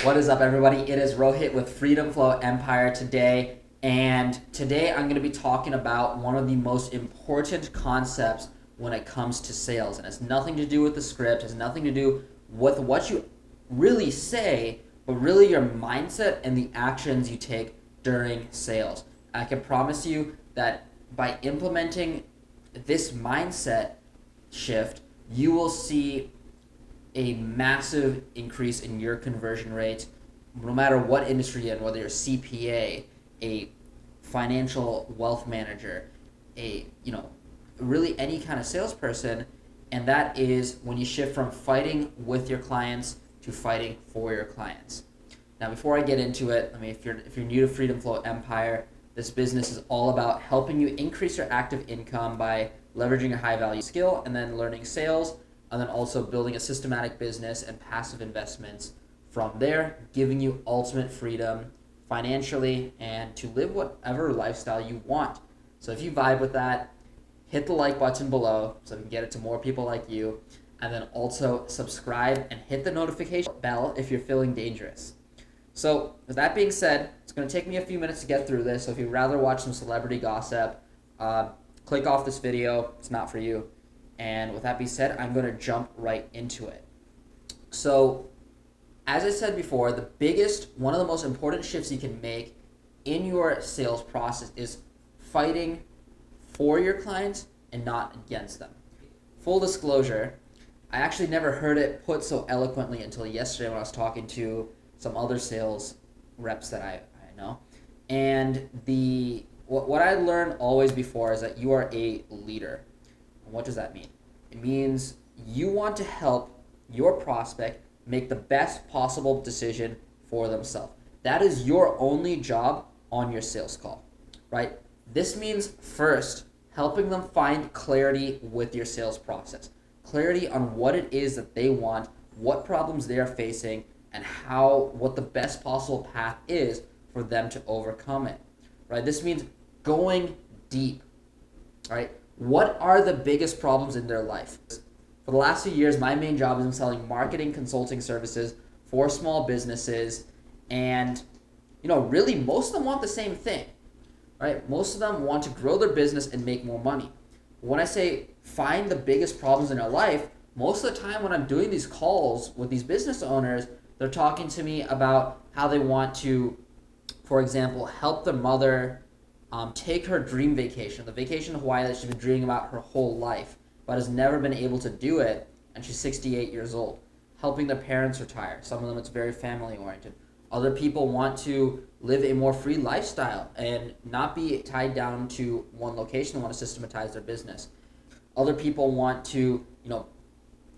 What is up, everybody? It is Rohit with Freedom Flow Empire today, and today I'm going to be talking about one of the most important concepts when it comes to sales, and it's nothing to do with the script, has nothing to do with what you really say, but really your mindset and the actions you take during sales. I can promise you that by implementing this mindset shift, you will see a massive increase in your conversion rate, no matter what industry you're in, whether you're a CPA, a financial wealth manager, really any kind of salesperson. And that is when you shift from fighting with your clients to fighting for your clients. Now, before I get into it, if you're new to Freedom Flow Empire, this business is all about helping you increase your active income by leveraging a high value skill and then learning sales, and then also building a systematic business and passive investments from there, giving you ultimate freedom financially and to live whatever lifestyle you want. So if you vibe with that, hit the like button below so we can get it to more people like you, and then also subscribe and hit the notification bell if you're feeling dangerous. So with that being said, it's going to take me a few minutes to get through this, so if you'd rather watch some celebrity gossip, click off this video. It's not for you. And with that being said, I'm going to jump right into it. So, as I said before, one of the most important shifts you can make in your sales process is fighting for your clients and not against them. Full disclosure, I actually never heard it put so eloquently until yesterday when I was talking to some other sales reps that I know. And what I learned always before is that you are a leader. What does that mean? It means you want to help your prospect make the best possible decision for themselves. That is your only job on your sales call, right? This means first helping them find clarity with your sales process, clarity on what it is that they want, what problems they are facing, and what the best possible path is for them to overcome it, right? This means going deep, right? What are the biggest problems in their life? For the last few years, my main job has been selling marketing consulting services for small businesses. And, really most of them want the same thing, right? Most of them want to grow their business and make more money. When I say find the biggest problems in their life, most of the time when I'm doing these calls with these business owners, they're talking to me about how they want to, for example, help their mother take her dream vacation, the vacation to Hawaii that she's been dreaming about her whole life, but has never been able to do it, and she's 68 years old. Helping their parents retire. Some of them, it's very family oriented. Other people want to live a more free lifestyle and not be tied down to one location. They want to systematize their business. Other people want to,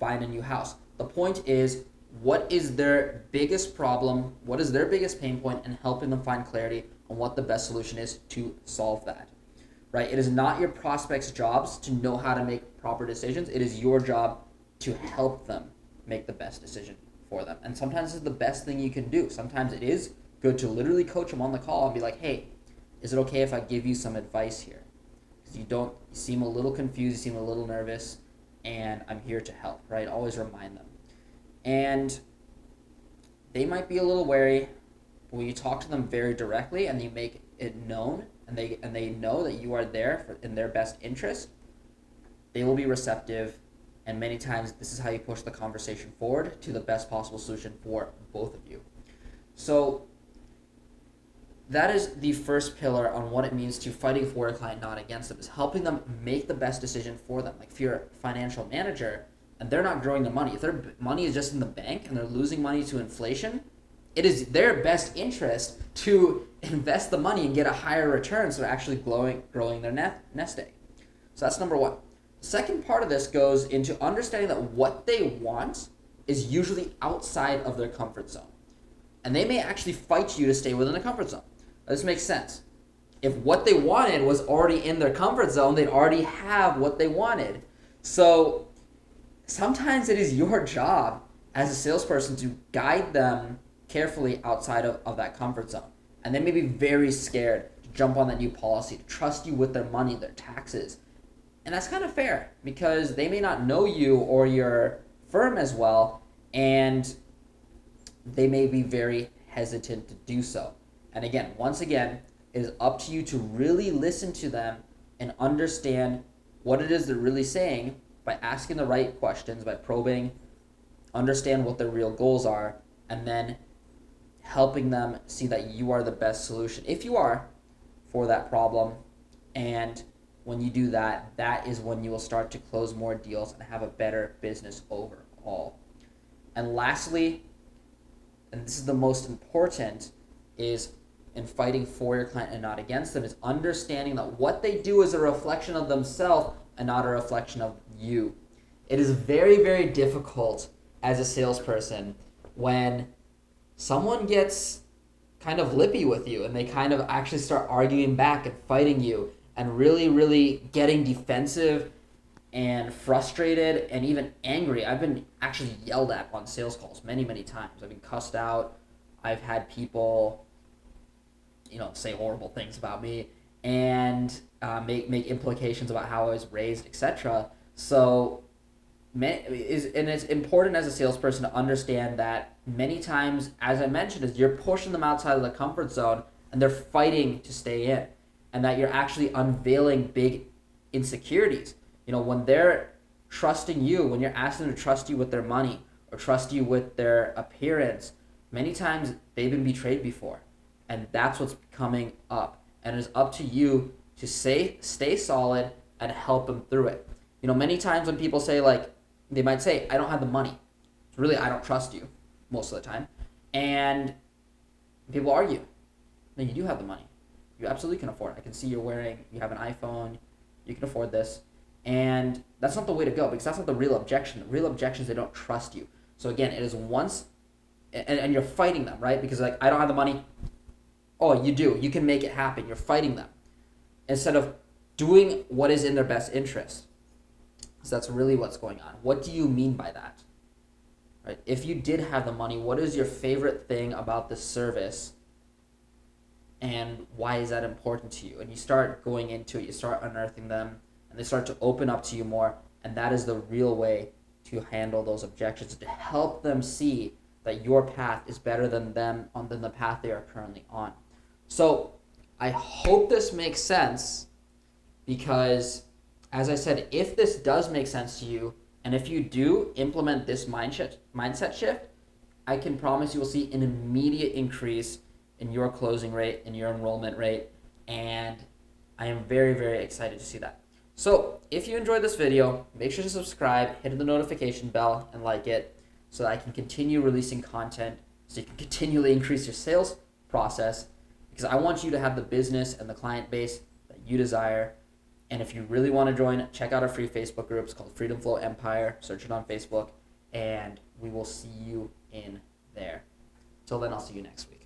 find a new house. The point is, what is their biggest problem? What is their biggest pain point, and helping them find clarity on what the best solution is to solve that, right? It is not your prospects' jobs to know how to make proper decisions. It is your job to help them make the best decision for them. And sometimes it's the best thing you can do. Sometimes it is good to literally coach them on the call and be like, hey, is it okay if I give you some advice here? Because you seem a little confused, you seem a little nervous, and I'm here to help, right? Always remind them. And they might be a little wary when you talk to them very directly and you make it known, and they know that you are there in their best interest. They will be receptive, and many times this is how you push the conversation forward to the best possible solution for both of you. So that is the first pillar on what it means to fighting for a client, not against them, is helping them make the best decision for them. Like if you're a financial manager and they're not growing their money, if their money is just in the bank and they're losing money to inflation, it is their best interest to invest the money and get a higher return, so actually growing their nest egg. So that's number one. The second part of this goes into understanding that what they want is usually outside of their comfort zone. And they may actually fight you to stay within the comfort zone. This makes sense. If what they wanted was already in their comfort zone, they'd already have what they wanted. So sometimes it is your job as a salesperson to guide them carefully outside of that comfort zone. And they may be very scared to jump on that new policy, to trust you with their money, their taxes. And that's kind of fair because they may not know you or your firm as well. And they may be very hesitant to do so. And again, once again, it is up to you to really listen to them and understand what it is they're really saying by asking the right questions, by probing, understand what their real goals are, and then helping them see that you are the best solution, if you are, for that problem. And when you do that, that is when you will start to close more deals and have a better business overall. And lastly, and this is the most important, is in fighting for your client and not against them, is understanding that what they do is a reflection of themselves and not a reflection of you. It is very, very difficult as a salesperson when someone gets kind of lippy with you and they kind of actually start arguing back and fighting you and really, really getting defensive and frustrated and even angry. I've been actually yelled at on sales calls many, many times. I've been cussed out. I've had people, say horrible things about me and make implications about how I was raised, etc. So, it's important as a salesperson to understand that many times, as I mentioned, is you're pushing them outside of the comfort zone and they're fighting to stay in, and that you're actually unveiling big insecurities. When they're trusting you, when you're asking them to trust you with their money or trust you with their appearance, many times they've been betrayed before. And that's what's coming up. And it's up to you to stay solid and help them through it. Many times when people say, they might say, I don't have the money. It's really, I don't trust you most of the time. And people argue. No, you do have the money. You absolutely can afford it. I can see you have an iPhone. You can afford this. And that's not the way to go, because that's not the real objection. The real objection is they don't trust you. So again, it is once, and you're fighting them, right? Because I don't have the money. Oh, you do. You can make it happen. You're fighting them instead of doing what is in their best interest. So that's really what's going on. What do you mean by that? Right? If you did have the money, what is your favorite thing about the service? And why is that important to you? And you start going into it, you start unearthing them, and they start to open up to you more. And that is the real way to handle those objections, to help them see that your path is better than the path they are currently on. So I hope this makes sense, because as I said, if this does make sense to you, and if you do implement this mindset shift, I can promise you will see an immediate increase in your closing rate, in your enrollment rate, and I am very, very excited to see that. So if you enjoyed this video, make sure to subscribe, hit the notification bell, and like it, so that I can continue releasing content, so you can continually increase your sales process, because I want you to have the business and the client base that you desire. And if you really want to join, check out our free Facebook group. It's called Freedom Flow Empire. Search it on Facebook, and we will see you in there. Till then, I'll see you next week.